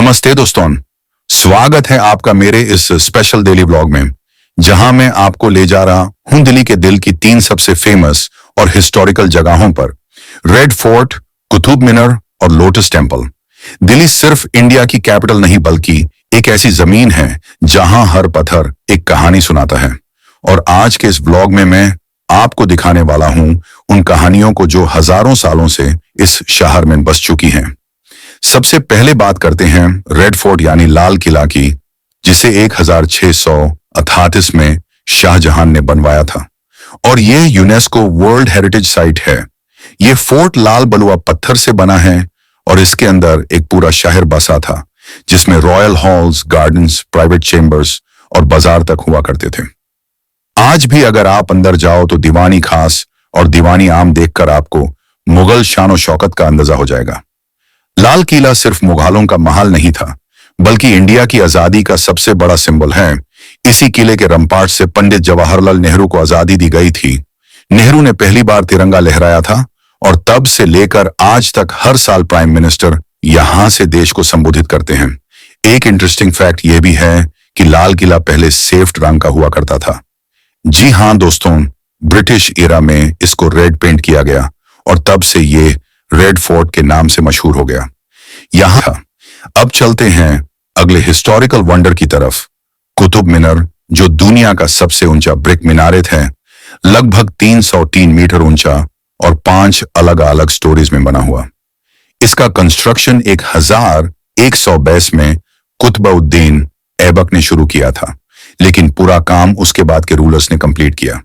नमस्ते दोस्तों, स्वागत है आपका मेरे इस स्पेशल डेली व्लॉग में, जहां मैं आपको ले जा रहा हूं दिल्ली के दिल की 3 सबसे फेमस और हिस्टोरिकल जगहों पर। रेड फोर्ट, कुतुब मीनार और लोटस टेम्पल। दिल्ली सिर्फ इंडिया की कैपिटल नहीं बल्कि एक ऐसी जमीन है जहां हर पत्थर एक कहानी सुनाता है। और आज के इस व्लॉग में मैं आपको दिखाने वाला हूं उन कहानियों को जो हजारों सालों से इस शहर में बस चुकी हैं। सबसे पहले बात करते हैं रेड फोर्ट यानी लाल किला की, जिसे 1638 में शाहजहां ने बनवाया था और यह यूनेस्को वर्ल्ड हेरिटेज साइट है। यह फोर्ट लाल बलुआ पत्थर से बना है और इसके अंदर एक पूरा शहर बसा था, जिसमें royal halls, gardens, private chambers और बाजार तक हुआ करते थे। आज भी अगर आप अंदर जाओ तो दीवानी खास और दीवानी आम देखकर आपको मुगल शान शौकत का अंदाजा हो जाएगा। लाल किला सिर्फ मुगलों का महल नहीं था, बल्कि इंडिया की आजादी का सबसे बड़ा सिंबल है। इसी किले के रमपाट से पंडित जवाहरलाल नेहरू को आजादी दी गई थी। नेहरू ने पहली बार तिरंगा लहराया था और तब से लेकर आज तक हर साल प्राइम मिनिस्टर यहां से देश को संबोधित करते हैं। एक इंटरेस्टिंग फैक्ट यह भी है कि लाल किला पहले सेफ्ट रंग का हुआ करता था। जी हां दोस्तों, ब्रिटिश एरा में इसको रेड पेंट किया गया और तब से ये रेड फोर्ट के नाम से मशहूर हो गया। यहां अब चलते हैं अगले हिस्टोरिकल वंडर की तरफ, कुतुब मीनार, जो दुनिया का सबसे ऊंचा ब्रिक मिनारेत है। लगभग 303 मीटर ऊंचा और 5 अलग अलग स्टोरीज में बना हुआ। इसका कंस्ट्रक्शन 1122 में कुतुबउद्दीन ऐबक ने शुरू किया था, लेकिन पूरा काम उसके बाद के रूलर्स ने कंप्लीट किया।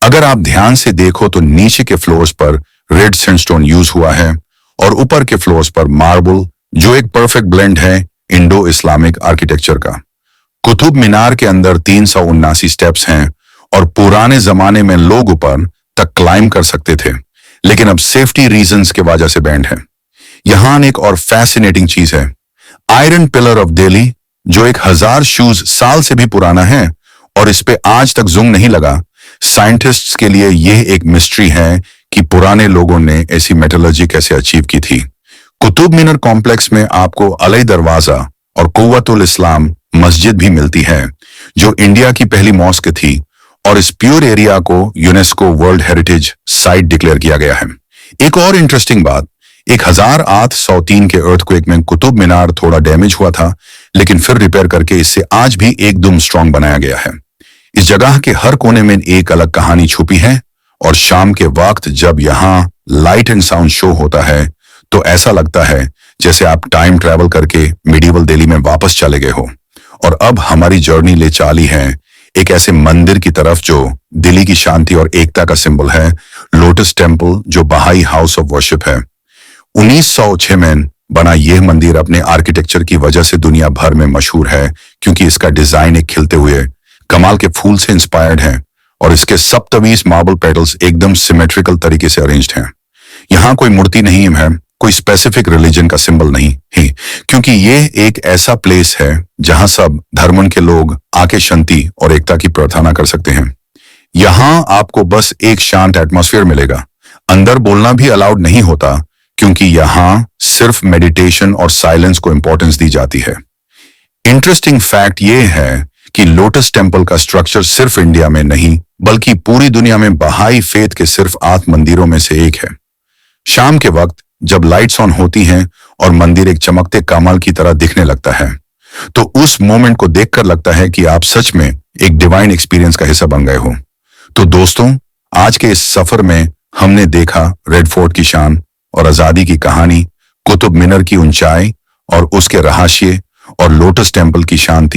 अगर आप ध्यान से देखो तो नीचे के फ्लोर्स पर रेड सैंडस्टोन यूज हुआ है और ऊपर के फ्लोर्स पर मार्बल, जो एक परफेक्ट ब्लेंड है इंडो इस्लामिक आर्किटेक्चर का। कुतुब मीनार के अंदर 379 स्टेप्स हैं और पुराने जमाने में लोग ऊपर तक क्लाइम कर सकते थे, लेकिन अब सेफ्टी रीजंस के वजह से बैंड है। यहां एक और फैसिनेटिंग चीज है, आयरन पिलर ऑफ दिल्ली, जो 1000 शूज साल से भी पुराना है और इस पे आज तक जुंग नहीं लगा। साइंटिस्ट्स के लिए यह एक मिस्ट्री है कि पुराने लोगों ने ऐसी मेटलर्जी कैसे अचीव की थी। कुतुब मीनार कॉम्प्लेक्स में आपको अलई दरवाजा और कुव्वतुल इस्लाम मस्जिद भी मिलती है, जो इंडिया की पहली मॉस्क थी और इस प्योर एरिया को UNESCO world heritage site declare किया गया है। एक और इंटरेस्टिंग बात, 1803 के अर्थक्वेक में कुतुब मीनार थोड़ा डैमेज हुआ था, लेकिन फिर रिपेयर करके इसे आज भी एकदम स्ट्रांग बनाया गया है। इस जगह के हर कोने में एक अलग कहानी छुपी है और शाम के वक्त जब यहाँ लाइट एंड साउंड शो होता है तो ऐसा लगता है जैसे आप टाइम ट्रैवल करके मिडिवल दिल्ली में वापस चले गए हो। और अब हमारी जर्नी ले चाली है एक ऐसे मंदिर की तरफ जो दिल्ली की शांति और एकता का सिंबल है, लोटस टेम्पल, जो बहाई हाउस ऑफ वर्शिप है। 1906 में बना यह मंदिर अपने आर्किटेक्चर की वजह से दुनिया भर में मशहूर है, क्योंकि इसका डिजाइन एक खिलते हुए कमाल के फूल से इंस्पायर्ड है और इसके 27 मार्बल पेटल्स एकदम सिमेट्रिकल तरीके से अरेंज्ड हैं। यहाँ कोई मूर्ति नहीं है, कोई स्पेसिफिक रिलीजन का सिंबल नहीं है, क्योंकि ये एक ऐसा प्लेस है जहां सब धर्मन के लोग आके शांति और एकता की प्रार्थना कर सकते हैं। यहाँ आपको बस एक शांत एटमॉस्फेयर मिलेगा। अंदर बोलना भी अलाउड नहीं होता, क्योंकि यहाँ सिर्फ मेडिटेशन और साइलेंस को इंपॉर्टेंस दी जाती है। इंटरेस्टिंग फैक्ट ये है कि लोटस टेम्पल का स्ट्रक्चर सिर्फ इंडिया में नहीं बल्कि पूरी दुनिया में बहाई फेथ के सिर्फ 8 मंदिरों में से एक है। शाम के वक्त जब लाइट्स ऑन होती हैं और मंदिर एक चमकते कमल की तरह दिखने लगता है, तो उस मोमेंट को देखकर लगता है कि आप सच में एक डिवाइन एक्सपीरियंस का हिस्सा बन गए हो। तो दोस्तों, आज के इस सफर में हमने देखा रेड फोर्ट की शान और आजादी की कहानी, कुतुब मीनार की ऊंचाई और उसके रहस्य, और लोटस टेम्पल की शांति।